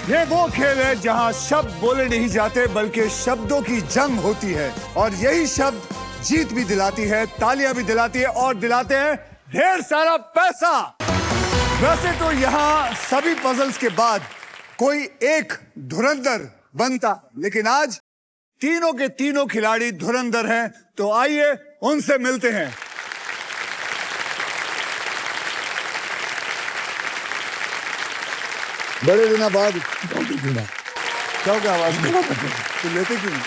ये वो खेल है जहां शब्द बोले नहीं जाते बल्कि शब्दों की जंग होती है और यही शब्द जीत भी दिलाती है, तालियां भी दिलाती है और दिलाते हैं ढेर सारा पैसा। वैसे तो यहाँ सभी पजल्स के बाद कोई एक धुरंधर बनता, लेकिन आज तीनों के तीनों खिलाड़ी धुरंधर हैं, तो आइए उनसे मिलते हैं। बड़े दिनों बाद क्या हो गया आवाज में? तो लेते क्यों नहीं?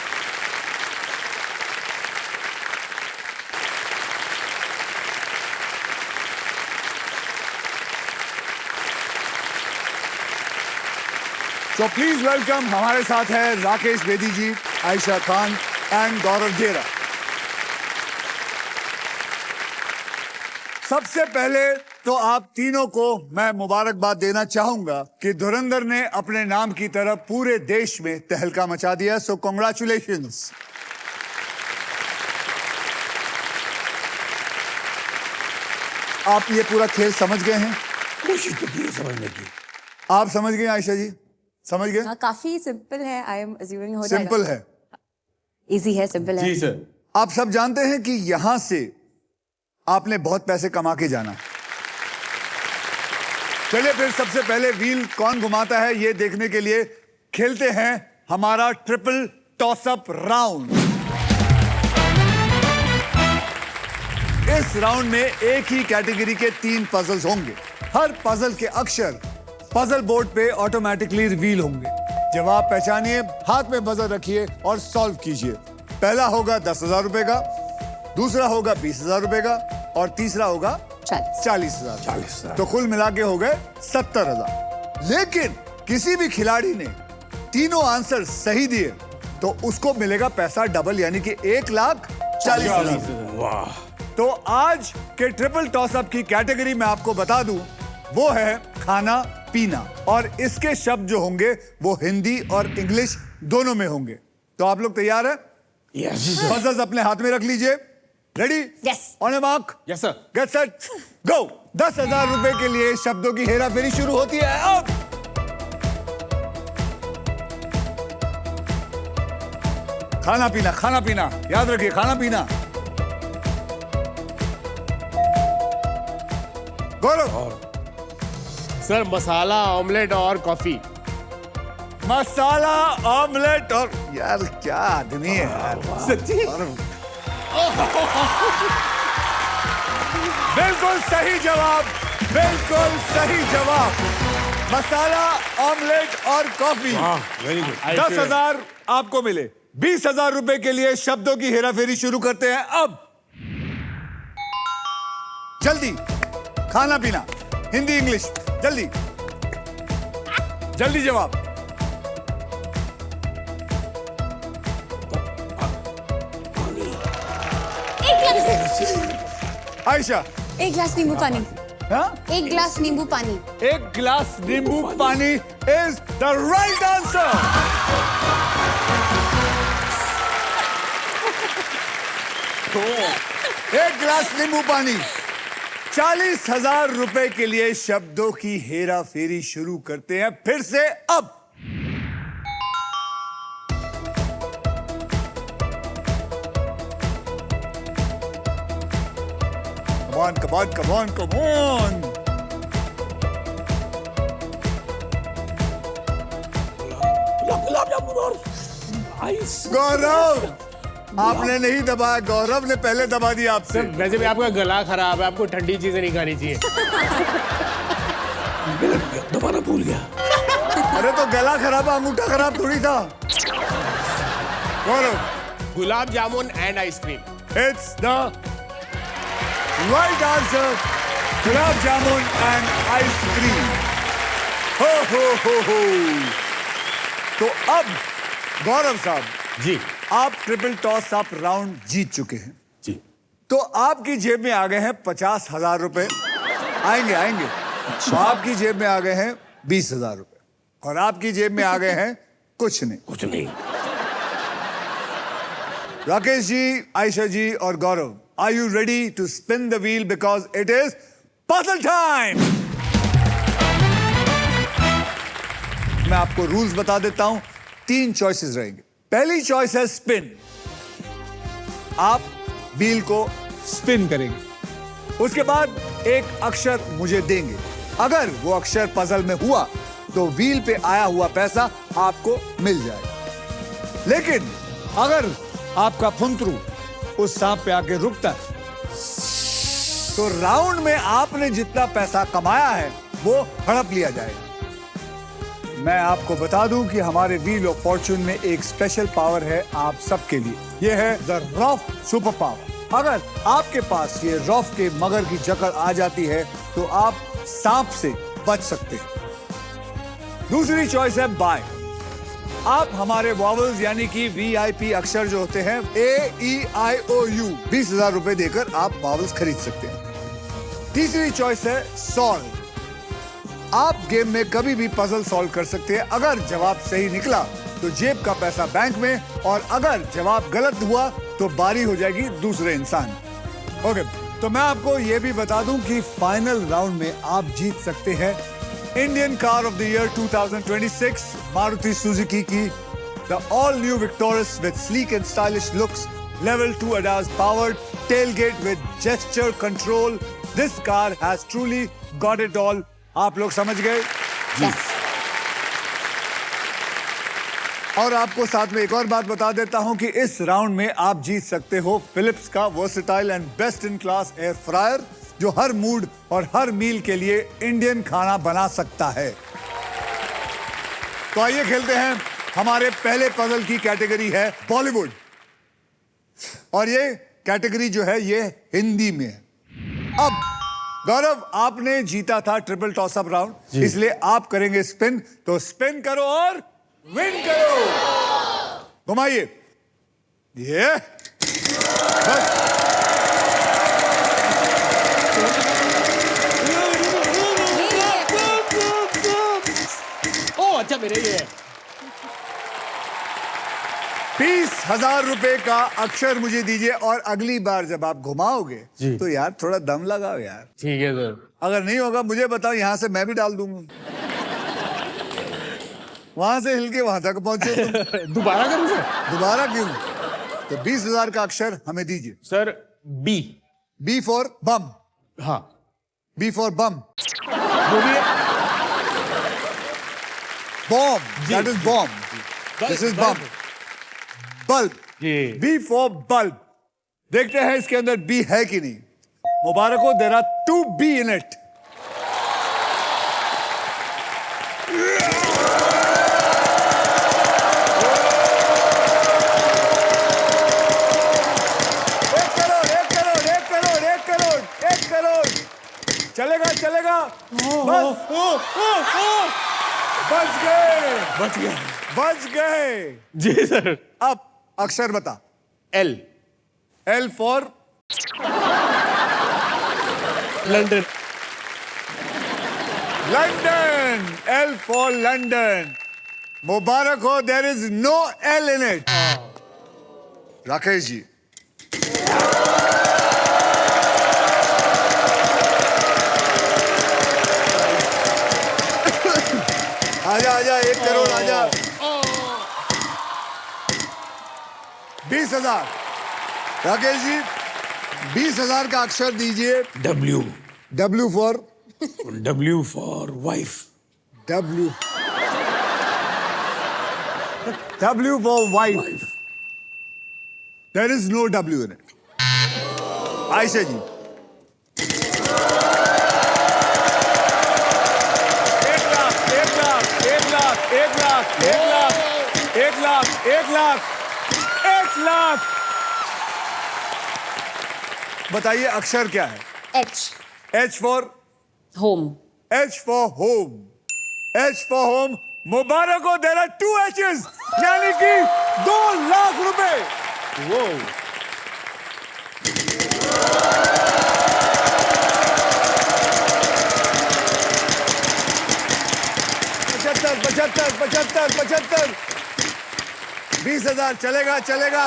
So please welcome, हमारे साथ है राकेश बेदी जी, आयशा खान एंड गौरव घेरा। सबसे पहले तो आप तीनों को मैं मुबारकबाद देना चाहूंगा कि धुरंधर ने अपने नाम की तरफ पूरे देश में तहलका मचा दिया। सो कांग्रेचुलेशंस। आप ये पूरा खेल समझ गए हैं? कोशिश तो की है समझने की। आप समझ गए आयशा जी? समझ गए? काफी सिंपल है। आई एम अज्यूमिंग हो जाएगा। सिंपल है, इजी है, सिंपल है। जी सर। आप सब जानते हैं कि यहां से आपने बहुत पैसे कमा के जाना। चलिए फिर सबसे पहले व्हील कौन घुमाता है ये देखने के लिए खेलते हैं हमारा ट्रिपल टॉस अप राउंड। इस राउंड में एक ही कैटेगरी के 3 पजल्स होंगे। हर पजल के अक्षर पजल बोर्ड पे ऑटोमेटिकली रिवील होंगे। जवाब पहचानिए, हाथ में बजर रखिए और सॉल्व कीजिए। पहला होगा 10,000 रुपए का, दूसरा होगा 20,000 रुपए का और तीसरा होगा 40,000। तो कुल मिला के हो गए 70,000। लेकिन किसी भी खिलाड़ी ने तीनों आंसर सही दिए तो उसको मिलेगा पैसा डबल, यानी कि 1,40,000। वाह। तो आज के ट्रिपल टॉसअप की कैटेगरी में आपको बता दूं वो है खाना पीना, और इसके शब्द जो होंगे वो हिंदी और इंग्लिश दोनों में होंगे। तो आप लोग तैयार हैं? यस पजल्स अपने हाथ में रख लीजिए। Ready? Yes. On a mark, yes sir. Get set, go. 10,000 रुपए के लिए शब्दों की हेरा फेरी शुरू होती है अब। खाना पीना, खाना पीना याद रखिए, खाना पीना। गौरव। सर मसाला, ऑमलेट और कॉफी। मसाला, ऑमलेट और यार क्या आदमी है यार। सच्ची? बिल्कुल सही जवाब, बिल्कुल सही जवाब। मसाला, ऑमलेट और कॉफी। Very good. 10,000 आपको मिले। 20,000 रुपए के लिए शब्दों की हेराफेरी शुरू करते हैं अब। जल्दी, खाना पीना, हिंदी इंग्लिश, जल्दी जल्दी जवाब। आयशा। एक गिलास नींबू पानी। हाँ? एक गिलास नींबू पानी। एक गिलास नींबू पानी इज द राइट आंसर। एक गिलास नींबू पानी। 40,000 रुपए के लिए शब्दों की हेरा फेरी शुरू करते हैं फिर से अब। Come on, come on, come on, come on. Gulab jamun और आइस। गौरव, आपने नहीं दबाया, गौरव ने पहले दबा दिया आपसे। वैसे भी आपका गला खराब है, आपको ठंडी चीजें नहीं खानी चाहिए। दोबारा भूल गया। अरे तो गला खराब, अंगूठा खराब थोड़ी था। Gaurav, gulab jamun and ice cream. It's the right answer, gulab jamun and ice cream. हो। तो अब गौरव साहब जी आप ट्रिपल टॉस अप राउंड जीत चुके हैं। जी। तो आपकी जेब में आ गए हैं 50,000 रुपए। आएंगे। तो आपकी जेब में आ गए हैं 20,000 रुपए और आपकी जेब में आ गए हैं कुछ नहीं। राकेश जी, आयशा जी और Gaurav, are you ready to spin the wheel because it is puzzle time. मैं आपको रूल्स बता देता हूं। 3 चॉइसेस रहेंगे। पहली चॉइस है स्पिन। आप व्हील को स्पिन करेंगे। उसके बाद एक अक्षर मुझे देंगे। अगर वो अक्षर पजल में हुआ तो व्हील पे आया हुआ पैसा आपको मिल जाएगा। लेकिन अगर आपका फुंतरू उस सांप पे आके रुकता है तो राउंड में आपने जितना पैसा कमाया है वो हड़प लिया जाएगा। मैं आपको बता दूं कि हमारे व्हील ऑफ फॉर्च्यून में एक स्पेशल पावर है आप सबके लिए। यह है द रॉफ सुपर पावर। अगर आपके पास ये रॉफ के मगर की जकड़ आ जाती है तो आप सांप से बच सकते हैं। दूसरी चॉइस है बाय। आप हमारे वॉवल्स यानी कि VIP अक्षर जो होते हैं AEIOU 20,000 रुपए देकर आप वॉवल्स खरीद सकते हैं। तीसरी चॉइस है सॉल्व। आप गेम में कभी भी पजल सॉल्व कर सकते हैं। अगर जवाब सही निकला तो जेब का पैसा बैंक में, और अगर जवाब गलत हुआ तो बारी हो जाएगी दूसरे इंसान। ओके, तो मैं आपको यह भी बता दूं कि फाइनल राउंड में आप जीत सकते हैं Indian car of the year 2026 Maruti Suzuki की the all new Victoris with sleek and stylish looks, level 2 ADAS powered, tailgate with gesture control. This car has truly got it all. आप लोग समझ गए? Yes. और आपको साथ में एक और बात बता देता हूं कि इस राउंड में आप जीत सकते हो फिलिप्स का versatile and best in class air fryer, जो हर मूड और हर मील के लिए इंडियन खाना बना सकता है। तो आइए खेलते हैं। हमारे पहले पजल की कैटेगरी है बॉलीवुड, और ये कैटेगरी जो है ये हिंदी में है। अब गौरव, आपने जीता था ट्रिपल टॉस अप राउंड, इसलिए आप करेंगे स्पिन। तो स्पिन करो और विन करो। घुमाइए। ये बस। ओ अच्छा, मेरे ये 20,000 रुपए का अक्षर मुझे दीजिए, और अगली बार जब आप घुमाओगे तो यार थोड़ा दम लगाओ यार। ठीक है सर। अगर नहीं होगा मुझे बताओ, यहां से मैं भी डाल दूंगा। वहां से हिल के वहां तक पहुंचे तुम। दोबारा करूं सर? दोबारा क्यों? तो 20,000 का अक्षर हमें दीजिए। Sir B. B for bomb. हाँ, बी फॉर बम। बोलिए। Bomb, that is bomb. This is bomb. Bulb. B for bulb. देखते हैं इसके अंदर बी है कि नहीं। मुबारक हो, there are 2 B in it. एक करोड़। चलेगा चलेगा। बस। बच गए। जी सर। अब अक्षर बता। L. L for London. London. L for London. मुबारक हो, there is no L in it. Rakesh ji, आजा आजा, 1 करोड़ आजा। 20,000। राकेश जी, 20,000 का अक्षर दीजिए। W. W for W for wife. W for wife. There is no W in it. Ayesha ji, 1 lakh. बताइए अक्षर क्या है? H. H for Home. H for home. H for home. मुबारक हो, देयर आर 2 H's, यानी कि 2 लाख रुपए। वो 75। 20,000 चलेगा।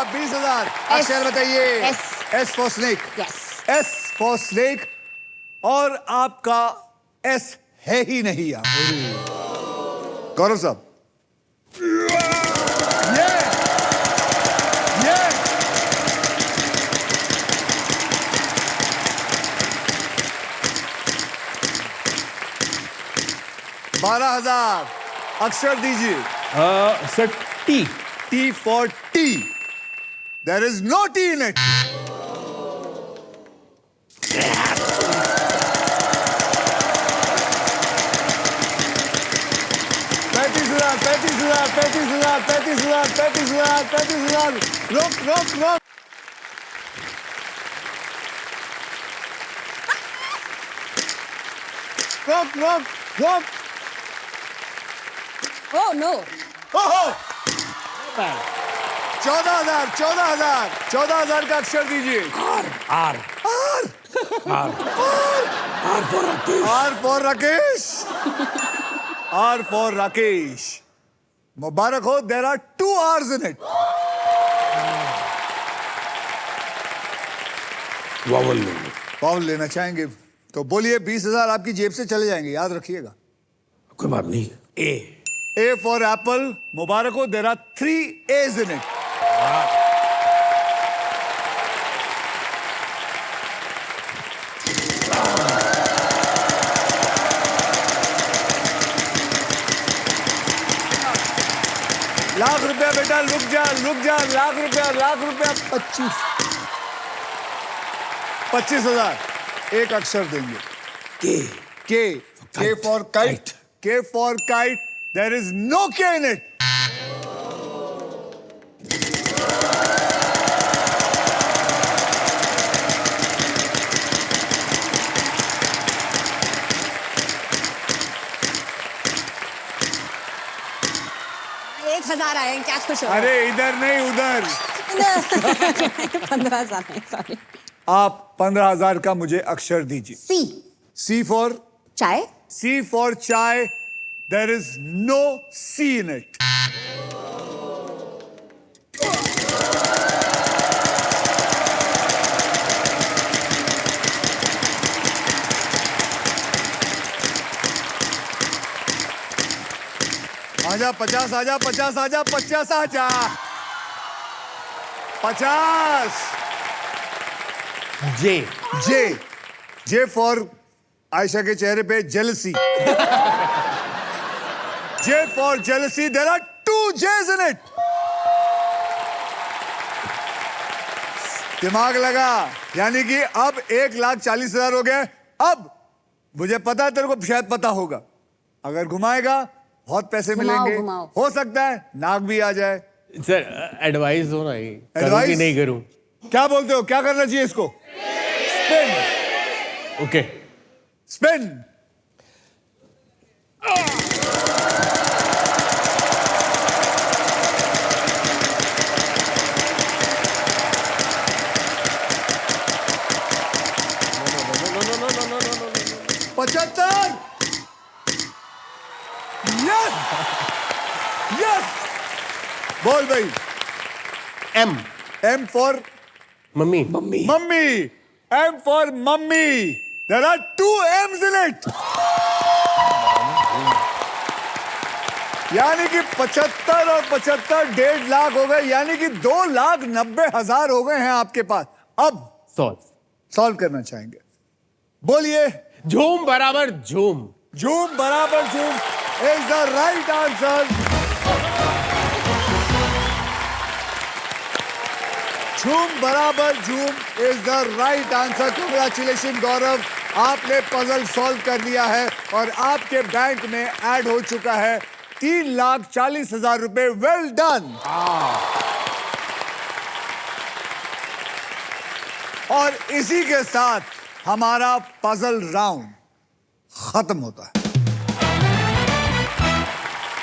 20,000। अक्षर बताइए। S for snake. Yes. S for snake. और आपका S है ही नहीं। आप गौरव साहब, 12,000। अक्षर दीजिए। Sir T. T for tea. There is no tea in it. रोक। Oh no. ओहो 14,000 का अक्षर दीजिए। Are for Rakesh. मुबारक हो, there are 2 R's in it. Vowel लेना चाहेंगे तो बोलिए, 20,000 आपकी जेब से चले जाएंगे, याद रखिएगा। कोई बात नहीं। A for apple। मुबारक हो, there are 3 A's in it. Lakh रुपया बेटा, रुक जा। लाख रुपया 25,000। एक अक्षर देंगे। K for kite। K for kite। There is no K in it. एक 1,000 आए हैं, क्या खुश हो? अरे इधर नहीं, उधर। 15,000 है, सॉरी। आप 15,000 का मुझे अक्षर दीजिए। C. C for चाय। C for chai। There is no C in it. आजा 50, आजा 50, आजा 50, आजा 50। जे फॉर आयशा के चेहरे पे jealousy. J for jealousy. There are 2 J's in it. दिमाग लगा, यानी कि अब 1,40,000 हो गए। अब मुझे पता है तेरे को शायद पता होगा, अगर घुमाएगा बहुत पैसे मिलेंगे। घुमाओ। हो सकता है नाक भी आ जाए। सर एडवाइस दो ना, ये करूं Advice? कि नहीं करूं? क्या बोलते हो, क्या करना चाहिए इसको? Spin. Okay. Spin. No. 75। Yes. बोल भाई। M for mummy. Mummy. M for mummy. There are 2 M's in it. यानी कि 75 और 75 1.5 लाख हो गए, यानी कि 2,90,000 हो गए हैं आपके पास। अब सॉल्व करना चाहेंगे, बोलिए। झूम बराबर झूम। झूम Barabar Jhoom is the right answer. Jhoom Barabar Jhoom is the right answer. Congratulation Gaurav, आपने पजल सॉल्व कर लिया है और आपके बैंक में ऐड हो चुका है 3,40,000 रुपए। Well done. और इसी के साथ हमारा पजल राउंड खत्म होता है।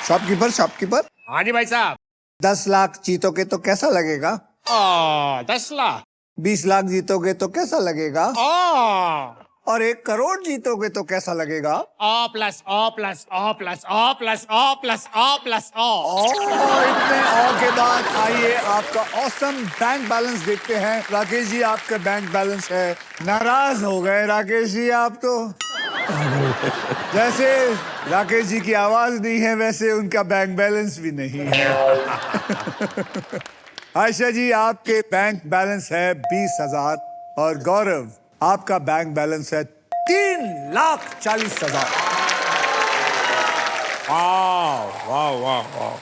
शॉपकीपर। हाँ जी भाई साहब। 10 लाख जीतोगे तो कैसा लगेगा? 10 लाख। 20 लाख जीतोगे तो कैसा लगेगा? और 1 करोड़ जीतोगे तो कैसा लगेगा? O plus O plus O plus O plus O plus O plus O। इतने और के बाद आइए आपका ऑसम बैंक बैलेंस देखते हैं। राकेश जी, आपका बैंक बैलेंस है। नाराज हो गए राकेश जी आप तो। जैसे राकेश जी की आवाज नहीं है, वैसे उनका बैंक बैलेंस भी नहीं है। आयशा जी, आपके बैंक बैलेंस है 20,000 और गौरव, आपका बैंक बैलेंस है 3,40,000। वाह वाह वाह वाह।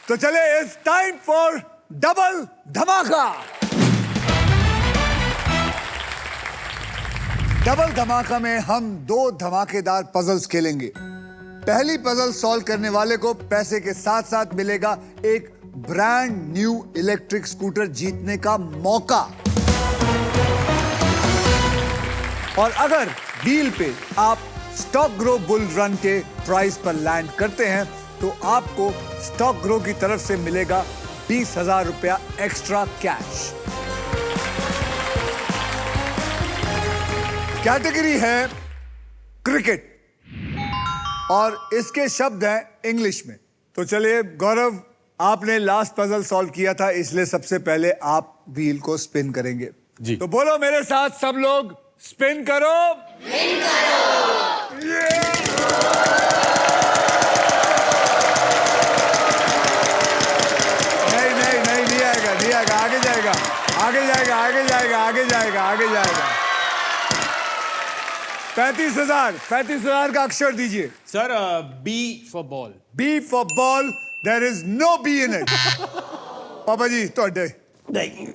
तो चले, इट्स टाइम फॉर डबल धमाका। डबल धमाका में हम 2 धमाकेदार पजल्स खेलेंगे। पहली पजल सॉल्व करने वाले को पैसे के साथ साथ मिलेगा एक ब्रांड न्यू इलेक्ट्रिक स्कूटर जीतने का मौका। और अगर व्हील पे आप स्टॉक ग्रो बुल रन के प्राइस पर लैंड करते हैं तो आपको स्टॉक ग्रो की तरफ से मिलेगा 20,000 रुपया एक्स्ट्रा कैश। कैटेगरी है क्रिकेट और इसके शब्द हैं इंग्लिश में। तो चलिए गौरव, आपने लास्ट पजल सॉल्व किया था, इसलिए सबसे पहले आप व्हील को स्पिन करेंगे जी। तो बोलो मेरे साथ सब लोग, स्पिन करो। स्पिन करो। नहीं नहीं नहीं, नहीं आएगा, नहीं आएगा, आगे जाएगा, आगे जाएगा, आगे जाएगा, आगे जाएगा, आगे जाएगा। 35,000 का अक्षर दीजिए sir, B for ball. B for ball. There is no B in it. पापा जी ਤੁਹਾਡੇ नहीं।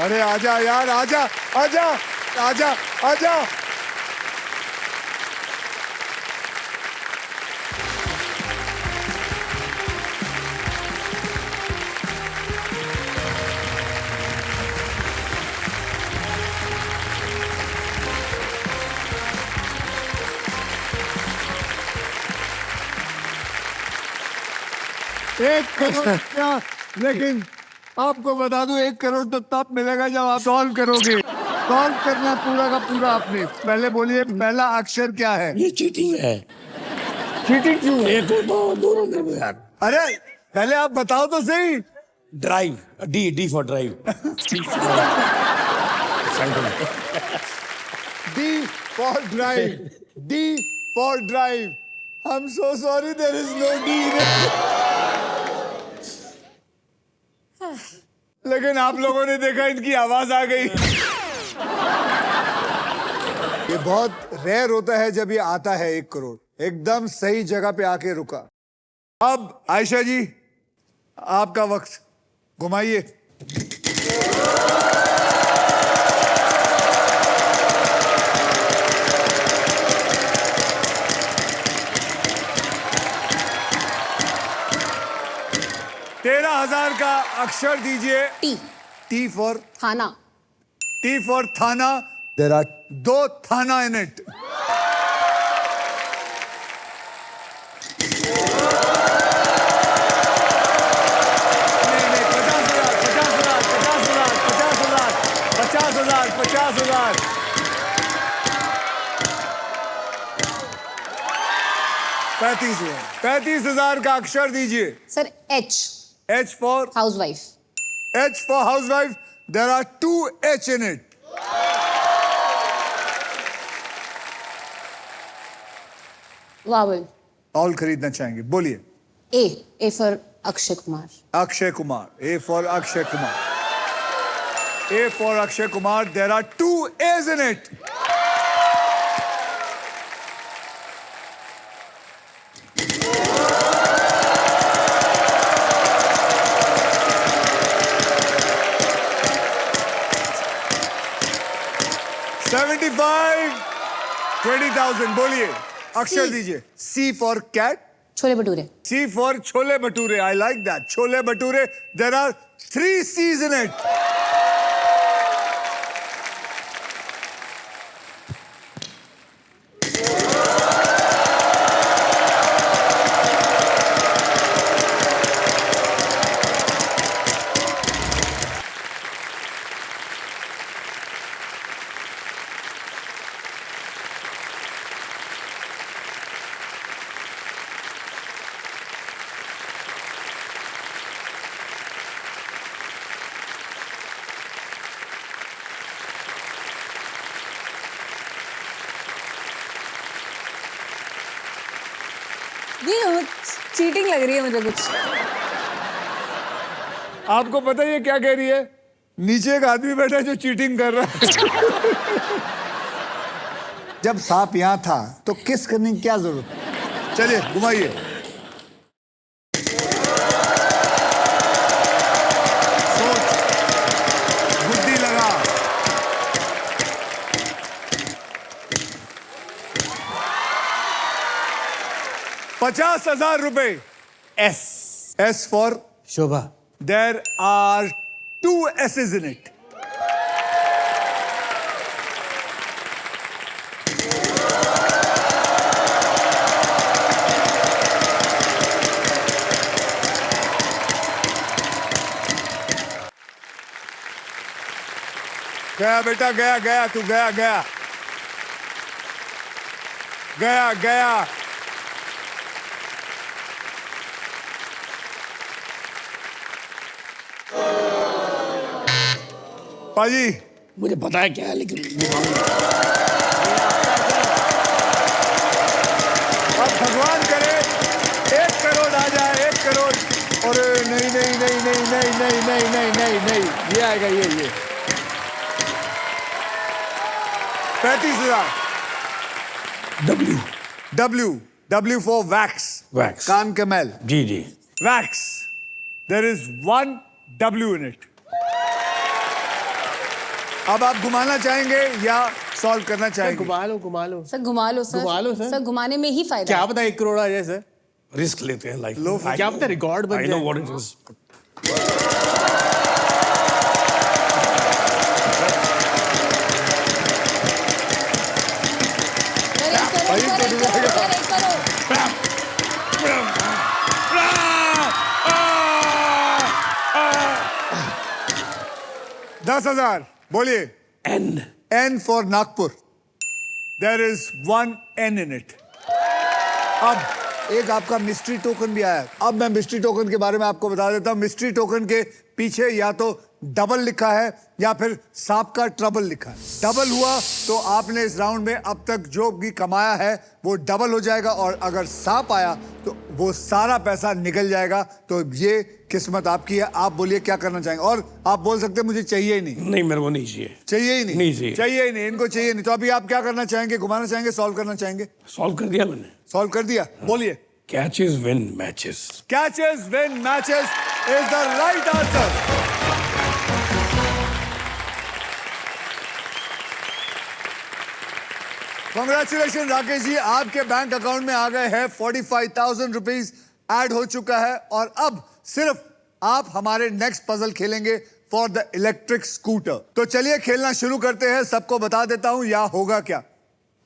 अरे आजा यार, आजा आजा आजा आजा। एक करोड़ क्या, लेकिन आपको बता दूं 1 करोड़ तो तब मिलेगा जब आप सॉल्व करोगे। सॉल्व करना पूरा का पूरा आपने। पहले बोलिए पहला अक्षर क्या है? ये चीटिंग है। चीटिंग क्यों है? एक और दोनों में भी यार। अरे पहले आप बताओ तो सही। Drive, D for drive. D for drive. D for drive. I'm so sorry, there is no D in it. लेकिन आप लोगों ने देखा इनकी आवाज आ गई। ये बहुत रेयर होता है जब ये आता है 1 करोड़। एकदम सही जगह पे आके रुका। अब आयशा जी, आपका वक्त, घुमाइए। तेरह 13,000 का अक्षर दीजिए। T T for थाना। थाना। There are 2 थाना in it. नहीं, 50,000। 35,000 का अक्षर दीजिए। Sir H H for housewife. housewife. There are 2 H in it. Vowel. All खरीदना चाहेंगे, बोलिए। A for Akshay Kumar. Akshay Kumar. A for Akshay Kumar. A for Akshay Kumar. There are 2 A's in it. $75,000. 20,000 बोलिए। अक्षर दीजिए। C for cat. Chole bhature. C for chole bhature. I like that. Chole bhature. There are 3 C's in it. ये cheating लग रही है मुझे कुछ। आपको पता है ये क्या कह रही है? नीचे एक आदमी बैठा है जो चीटिंग कर रहा है। जब सांप यहां था तो किस करने की क्या जरूरत है? चलिए घुमाइए। सोच, बुद्धि लगा। ₹50,000। S S for Shobha there are 2 S's in it. गया बेटा, गया गया, तू गया गया गया गया। पाजी मुझे पता है क्या है लेकिन अब भगवान करे 1 करोड़ आ जाए, 1 करोड़। और नहीं नहीं नहीं नहीं नहीं नहीं नहीं नहीं नहीं नहीं, ये आएगा, ये 35,000। W W for wax. Wax. कान का मैल। जी जी Wax. There is 1 W in it. अब आप घुमाना चाहेंगे या सॉल्व करना चाहेंगे? घुमा लो घुमा लो। सर घुमा लो सर। घुमा लो, सर। सर घुमाने में ही फायदा क्या है। पता 1 करोड़ आ जाए सर। रिस्क लेते हैं लाइफ लो, क्या पता रिकॉर्ड बन आई नो जाए। What it is sir, 1 crore, भाई, सर, तो 1 डूबेगा। करोड़, सर, 1 करोड़। $10,000। बोलिए। N N for Nagpur. There is 1 N in it. अब एक आपका मिस्ट्री टोकन भी आया है। अब मैं मिस्ट्री टोकन के बारे में आपको बता देता हूँ। मिस्ट्री टोकन के पीछे या तो डबल लिखा है या फिर सांप का ट्रबल लिखा है। डबल हुआ तो आपने इस राउंड में अब तक जो भी कमाया है वो डबल हो जाएगा, और अगर सांप आया तो वो सारा पैसा निकल जाएगा। तो ये किस्मत आपकी है। आप बोलिए क्या करना चाहेंगे? और आप बोल सकते हैं मुझे चाहिए ही नहीं। नहीं मेरे को नहीं चाहिए चाहिए ही नहीं, नहीं चाहिए। चाहिए ही नहीं, इनको चाहिए नहीं। तो अभी आप क्या करना चाहेंगे? घुमाना चाहेंगे, सॉल्व करना चाहेंगे? सॉल्व कर दिया मैंने सॉल्व कर दिया। बोलिए। Catches win matches catches win matches is the right answer. Congratulation Rakesh ji, आपके बैंक अकाउंट में आ गए हैं 45,000 रुपीज ऐड हो चुका है। और अब सिर्फ आप हमारे नेक्स्ट पजल खेलेंगे फॉर द इलेक्ट्रिक स्कूटर। तो चलिए खेलना शुरू करते हैं। सबको बता देता हूं यह होगा क्या।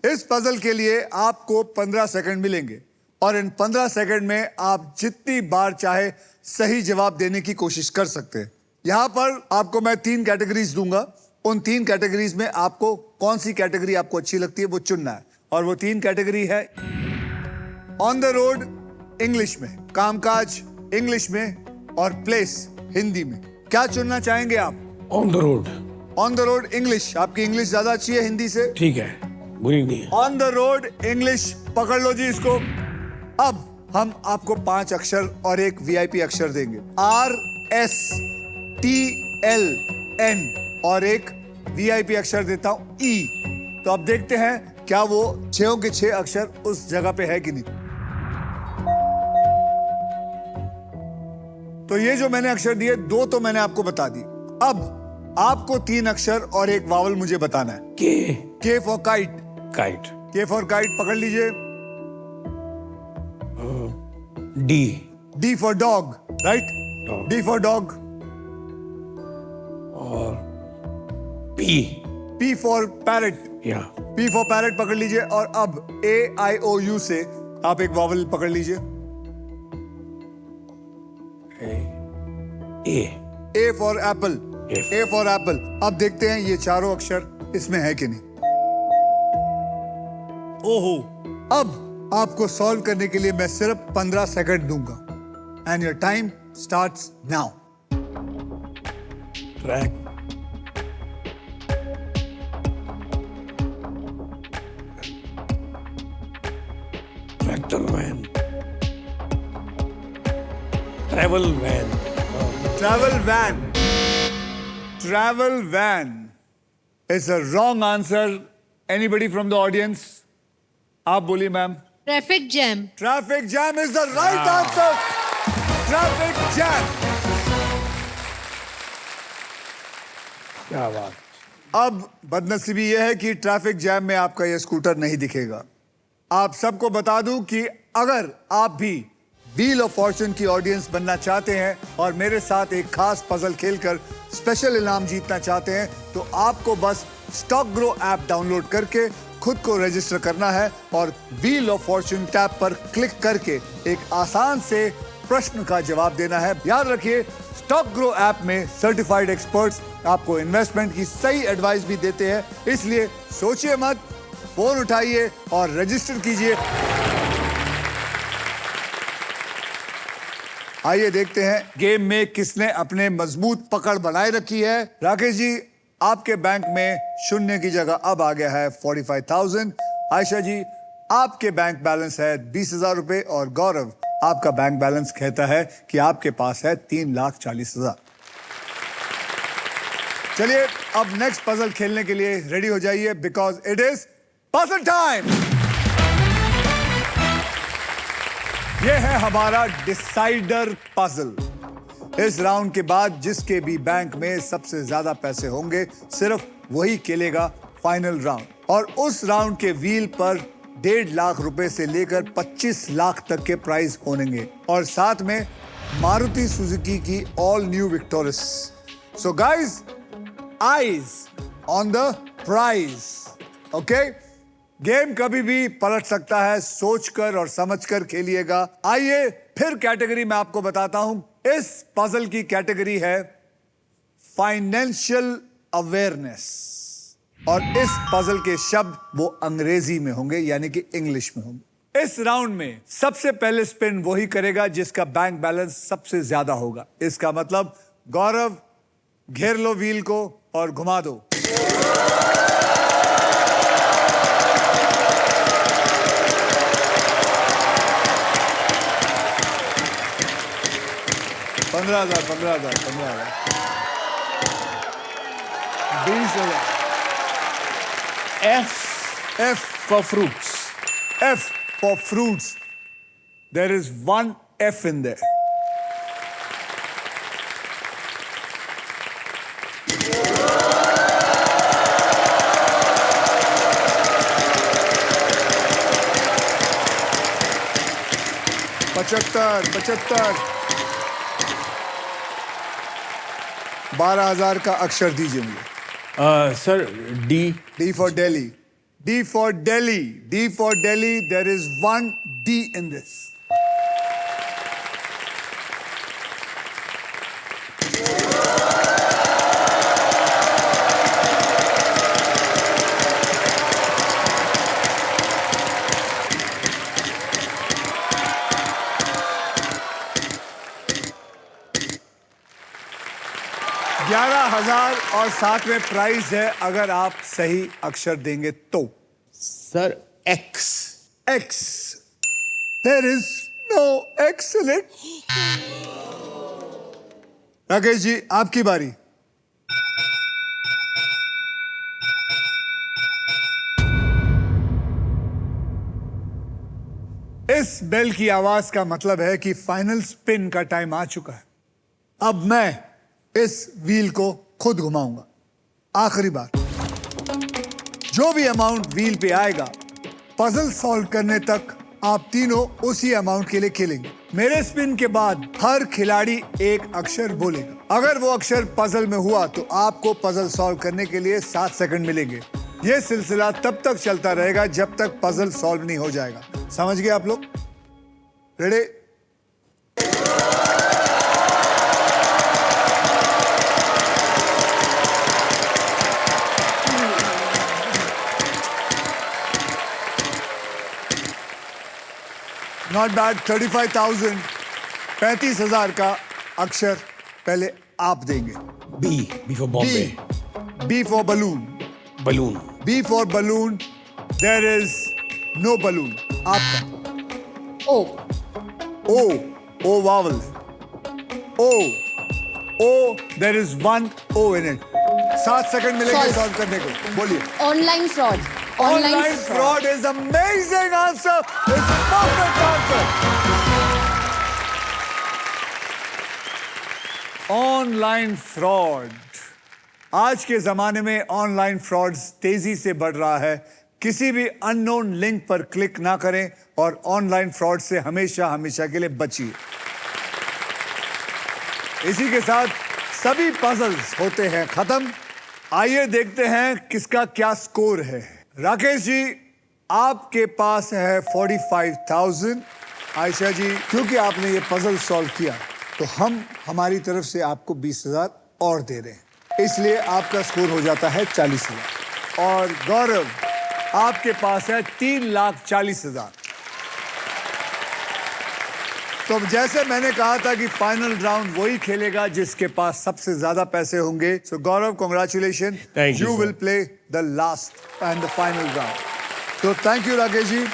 इस पजल के लिए आपको 15 सेकंड मिलेंगे, और इन 15 सेकंड में आप जितनी बार चाहे सही जवाब देने की कोशिश कर सकते हैं। यहां पर आपको मैं 3 कैटेगरीज दूंगा। उन 3 कैटेगरीज में आपको कौन सी कैटेगरी आपको अच्छी लगती है वो चुनना है। और वो 3 कैटेगरी है ऑन द रोड इंग्लिश में, कामकाज इंग्लिश में, और प्लेस हिंदी में। क्या चुनना चाहेंगे आप? On the road on the road English. आपकी इंग्लिश ज्यादा अच्छी है हिंदी से। ठीक है, बुरी नहीं है। ऑन द रोड इंग्लिश, पकड़ लो जी इसको। अब हम आपको 5 अक्षर और एक वीआईपी अक्षर देंगे। RSTLN और एक वीआईपी अक्षर देता हूं E। तो अब देखते हैं क्या वो 6 के 6 अक्षर उस जगह पे है कि नहीं। तो ये जो मैंने अक्षर दिए 2 तो मैंने आपको बता दी। अब आपको 3 अक्षर और एक वावल मुझे बताना है। K for kite. Kite K for kite पकड़ लीजिए। D for dog, right? Dog. D for dog. और P P फॉर पैरेट। या P फॉर पैरेट पकड़ लीजिए। और अब AIOU से आप एक वावल पकड़ लीजिए। A for Apple. F. A for Apple. अब देखते हैं ये चारों अक्षर इसमें है कि नहीं। ओहो, अब आपको सॉल्व करने के लिए मैं सिर्फ 15 सेकंड दूंगा। And your time starts now. Track tractor van travel van Travel van. Travel van is a wrong answer. Anybody from the audience? आप बोलिए ma'am. Traffic jam. Traffic jam is the right answer. Traffic jam. क्या बात. अब बदनसीबी यह है कि traffic jam में आपका यह स्कूटर नहीं दिखेगा. आप सबको बता दूं कि अगर आप भी व्हील ऑफ फॉर्चून की ऑडियंस बनना चाहते हैं और मेरे साथ एक खास पजल खेलकर स्पेशल इनाम जीतना चाहते हैं तो आपको बस स्टॉक ग्रो ऐप डाउनलोड करके खुद को रजिस्टर करना है और व्हील ऑफ फॉर्चून टैब पर क्लिक करके एक आसान से प्रश्न का जवाब देना है. याद रखिए, स्टॉक ग्रो ऐप में सर्टिफाइड एक्सपर्ट्स आपको इन्वेस्टमेंट की सही एडवाइस भी देते हैं, इसलिए सोचिए मत, फोन उठाइए और रजिस्टर कीजिए. आइए देखते हैं गेम में किसने अपने मजबूत पकड़ बनाए रखी है. राकेश जी, आपके बैंक में शून्य की जगह अब आ गया है 45,000. आयशा जी, आपके बैंक बैलेंस है 20,000 रुपए और गौरव, आपका बैंक बैलेंस कहता है कि आपके पास है 3,40,000. चलिए अब नेक्स्ट पजल खेलने के लिए रेडी हो जाइए because it is puzzle time. यह है हमारा डिसाइडर पजल. इस राउंड के बाद जिसके भी बैंक में सबसे ज्यादा पैसे होंगे सिर्फ वही खेलेगा फाइनल राउंड. और उस राउंड के व्हील पर 1.5 लाख रुपए से लेकर 25 लाख तक के प्राइज होंगे और साथ में मारुति सुजुकी की all new Victoris. So guys, eyes on the prize. Okay, game कभी भी पलट सकता है, सोचकर और समझकर खेलिएगा. आइए फिर कैटेगरी में आपको बताता हूं. इस पजल की कैटेगरी है फाइनेंशियल अवेयरनेस और इस पजल के शब्द वो अंग्रेजी में होंगे यानी कि इंग्लिश में होंगे. इस राउंड में सबसे पहले स्पिन वही करेगा जिसका बैंक बैलेंस सबसे ज्यादा होगा. इसका मतलब गौरव, घेर लो व्हील को और घुमा दो. पंद्रह हजार 20,000. F for fruits. F for fruits. There is one F in there. पचहत्तर 12,000 का अक्षर दीजिए मुझे. Sir, D. D for Delhi. D for Delhi. D for Delhi. There is one D in this. $11,000 और साथ में प्राइज है अगर आप सही अक्षर देंगे तो. Sir, X. X. There is no X in it. Rakesh ji, आपकी बारी. इस बेल की आवाज का मतलब है कि फाइनल स्पिन का टाइम आ चुका है. अब मैं इस व्हील को खुद घुमाऊंगा. आखिरी बार, जो भी अमाउंट व्हील पे आएगा पजल सॉल्व करने तक आप तीनों उसी अमाउंट के लिए खेलेंगे. मेरे स्पिन के बाद हर खिलाड़ी एक अक्षर बोलेगा. अगर वो अक्षर पजल में हुआ तो आपको पजल सॉल्व करने के लिए 7 सेकंड मिलेंगे. ये सिलसिला तब तक चलता रहेगा जब तक पजल सॉल्व नहीं हो जाएगा. समझ गए आप लोग? रेडी? Not bad. 35,000, 35,000 का अक्षर पहले आप देंगे. B. B for Bombay. B for balloon. Balloon. B for balloon. There is no balloon. आपका. O. O. O vowel. O. O, there is one O in it. 7 second मिलेंगे Solve. Solve करने को. बोलिए. Online fraud Online fraud is amazing answer. It's perfect answer. Online fraud. आज के जमाने में online fraud तेजी से बढ़ रहा है. किसी भी अननोन लिंक पर क्लिक ना करें और ऑनलाइन फ्रॉड से हमेशा हमेशा के लिए बचिए. इसी के साथ सभी पजल्स होते हैं खत्म. आइए देखते हैं किसका क्या स्कोर है. राकेश जी, आपके पास है 45,000. आयशा जी, क्योंकि आपने ये पजल सॉल्व किया तो हम हमारी तरफ से आपको 20,000 और दे रहे हैं, इसलिए आपका स्कोर हो जाता है 40,000. और गौरव, आपके पास है 3,40,000. तो जैसे मैंने कहा था कि फाइनल राउंड वही खेलेगा जिसके पास सबसे ज्यादा पैसे होंगे. So Gaurav, congratulation. Thank you, you sir. Will play the last and the final round. तो thank you Rakesh ji.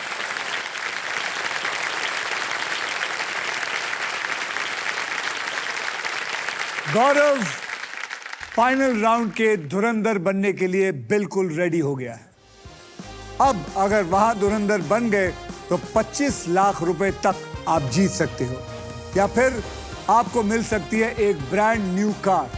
Gaurav final round के धुरंधर बनने के लिए बिल्कुल रेडी हो गया है. अब अगर वहां धुरंधर बन गए तो 25 लाख रुपए तक आप जीत सकते हो, या फिर आपको मिल सकती है एक ब्रांड न्यू कार.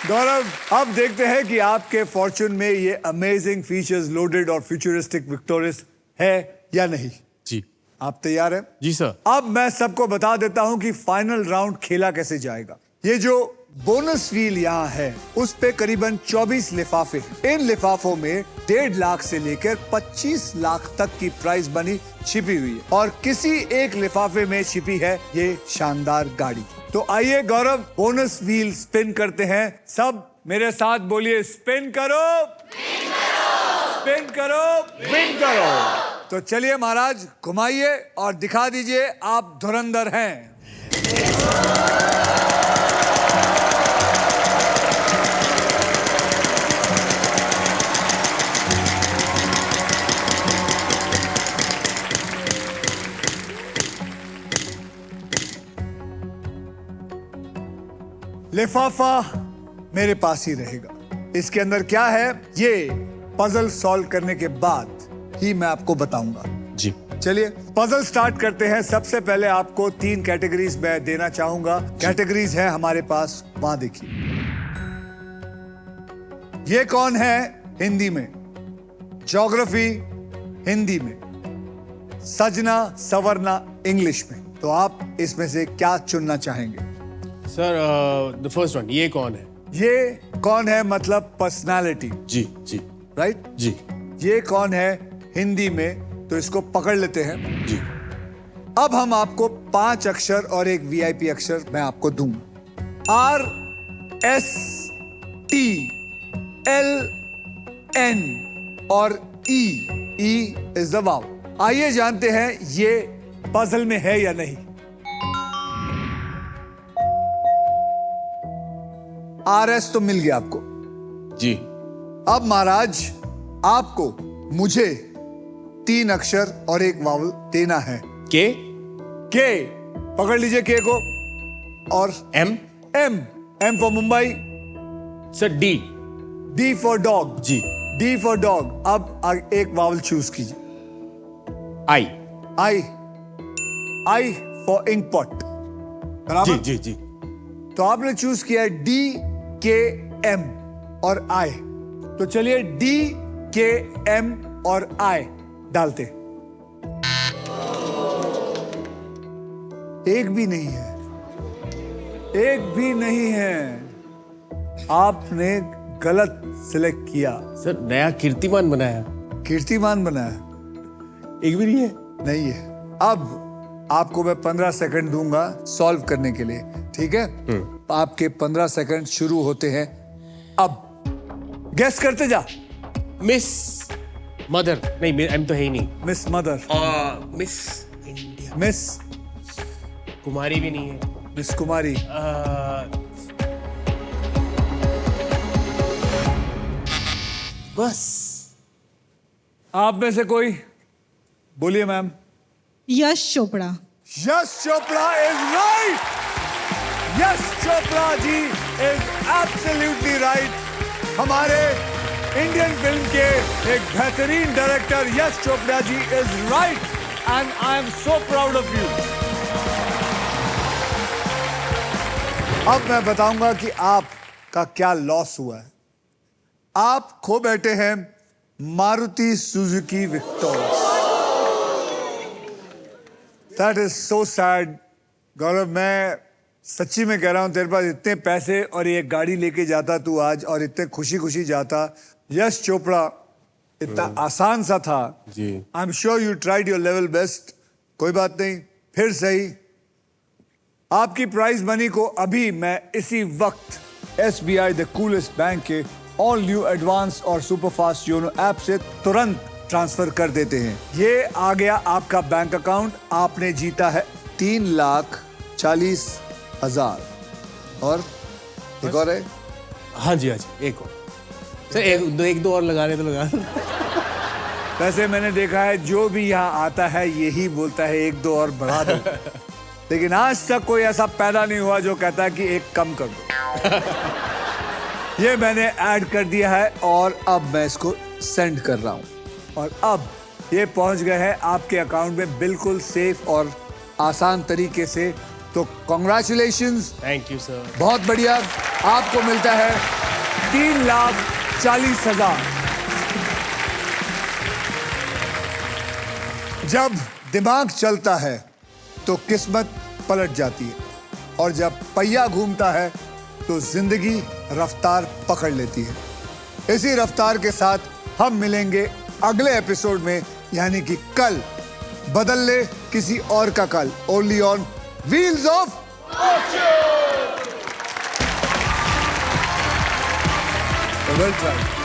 गौरव, अब देखते हैं कि आपके फॉर्च्यून में ये अमेजिंग फीचर्स लोडेड और फ्यूचरिस्टिक विक्टोरियस है या नहीं. जी. आप तैयार हैं? जी सर. अब मैं सबको बता देता हूं कि फाइनल राउंड खेला कैसे जाएगा. ये जो बोनस व्हील यहाँ है उस पे करीबन 24 लिफाफे हैं. इन लिफाफों में 1.5 लाख से लेकर 25 लाख तक की प्राइस मनी छिपी हुई है और किसी एक लिफाफे में छिपी है ये शानदार गाड़ी. तो आइए गौरव, बोनस व्हील स्पिन करते हैं. सब मेरे साथ बोलिए, स्पिन करो, स्पिन करो, स्पिन करो. तो चलिए महाराज, घुमाइए और दिखा दीजिए आप धुरंधर हैं. लिफाफा मेरे पास ही रहेगा. इसके अंदर क्या है ये पजल सॉल्व करने के बाद ही मैं आपको बताऊंगा. जी. चलिए पजल स्टार्ट करते हैं. सबसे पहले आपको 3 कैटेगरीज मैं देना चाहूंगा. कैटेगरीज है हमारे पास, वहां देखिए. ये कौन है हिंदी में, ज्योग्राफी हिंदी में, सजना सवरना इंग्लिश में. तो आप इसमें से क्या चुनना चाहेंगे? सर द फर्स्ट वन, ये कौन है? ये कौन है मतलब पर्सनालिटी, जी. जी. राइट. जी. ये कौन है हिंदी में, तो इसको पकड़ लेते हैं. जी. अब हम आपको 5 अक्षर और एक वीआईपी अक्षर मैं आपको दूंगा. RSTLN और E. E इज द वाव. आइए जानते हैं ये पजल में है या नहीं. RS तो मिल गया आपको. जी. अब महाराज आपको मुझे 3 अक्षर और एक वावल देना है. के. के पकड़ लीजिए के को. और M. M. M for Mumbai. Sir D. D for dog. जी. D for dog. अब एक वावल चूज कीजिए. I. I for ink pot. जी. बराबर. जी. जी. तो आपने चूज किया D K M और I. तो चलिए D K M और I डालते. एक भी नहीं है, एक भी नहीं है. आपने गलत सिलेक्ट किया. सर नया कीर्तिमान बनाया. कीर्तिमान बनाया. एक भी नहीं है. नहीं है. अब आपको मैं 15 सेकंड दूंगा सॉल्व करने के लिए. ठीक है. आपके 15 सेकंड शुरू होते हैं अब. गेस करते जा. Miss mother. नहीं, एम तो है ही नहीं. Miss mother. Miss India. Miss Kumari भी नहीं है. मिस कुमारी. बस. आप में से कोई बोलिए ma'am. Yash Chopra. Yash Chopra is right. Yash Chopra ji is absolutely right. हमारे इंडियन फिल्म के एक बेहतरीन director Yash Chopra ji is right and I am so proud of you. अब मैं बताऊंगा कि आपका क्या लॉस हुआ है। आप खो बैठे हैं Maruti Suzuki Victoris. That is so sad. Gaurav, मैं सच्ची में कह रहा हूं, तेरे पास इतने पैसे और ये गाड़ी लेके जाता तू आज और इतने खुशी खुशी जाता। यश चोपड़ा इतना आसान सा था। जी। I am sure you tried your level best. कोई बात नहीं, फिर सही। आपकी प्राइज मनी को अभी मैं इसी वक्त SBI द कूलेस्ट बैंक के ऑल न्यू एडवांस और सुपरफास्ट योनो ऐप से तुरंत ट्रांसफर कर देते हैं। ये आ गया आपका बैंक अकाउंट। आपने जीता है 3,40,000 और एक और है। हाँ जी, एक और सर, एक दो और लगाने तो लगा। वैसे मैंने देखा है जो भी यहाँ आता है यही बोलता है एक दो और बढ़ा दो, लेकिन आज तक कोई ऐसा पैदा नहीं हुआ जो कहता है कि एक कम कर दो। ये मैंने ऐड कर दिया है और अब मैं इसको सेंड कर रहा हूँ और अब ये पहुंच गए हैं आपके अकाउंट में बिल्कुल सेफ और आसान तरीके से। तो कॉन्ग्रेचुलेशंस, थैंक यू सर। बहुत बढ़िया। आपको मिलता है 3,40,000। जब दिमाग चलता है तो किस्मत पलट जाती है और जब पहिया घूमता है तो जिंदगी रफ्तार पकड़ लेती है। इसी रफ्तार के साथ हम मिलेंगे अगले एपिसोड में, यानी कि कल। बदल ले किसी और का कल, only on wheels of Fortune. Well tried.